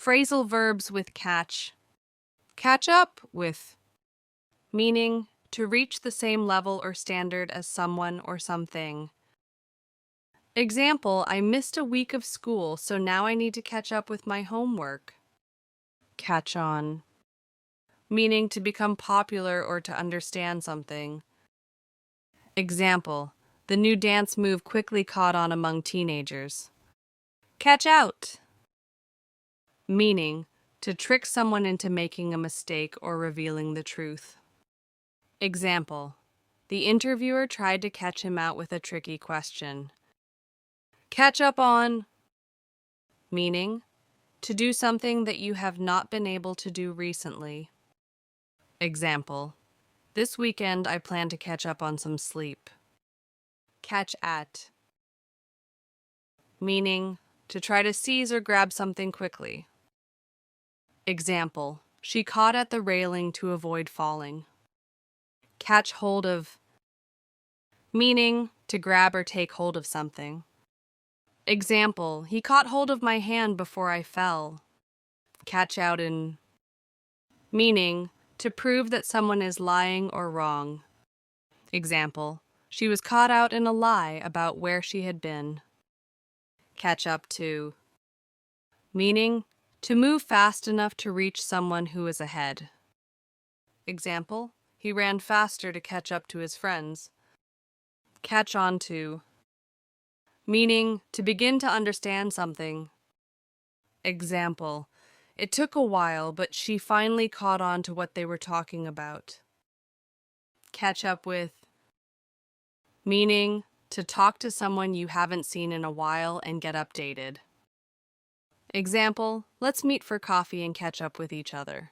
Phrasal verbs with catch. Catch up with, meaning to reach the same level or standard as someone or something. Example, I missed a week of school, so now I need to catch up with my homework. Catch on, meaning to become popular or to understand something. Example, the new dance move quickly caught on among teenagers. Catch out, meaning to trick someone into making a mistake or revealing the truth. Example, the interviewer tried to catch him out with a tricky question. Catch up on, meaning to do something that you have not been able to do recently. Example, this weekend I plan to catch up on some sleep. Catch at, meaning to try to seize or grab something quickly. Example, she caught at the railing to avoid falling. Catch hold of, meaning to grab or take hold of something. Example, he caught hold of my hand before I fell. Catch out in, meaning to prove that someone is lying or wrong. Example, she was caught out in a lie about where she had been. Catch up to, meaning to move fast enough to reach someone who is ahead. Example, he ran faster to catch up to his friends. Catch on to, meaning to begin to understand something. Example, it took a while, but she finally caught on to what they were talking about. Catch up with, meaning to talk to someone you haven't seen in a while and get updated. Example, let's meet for coffee and catch up with each other.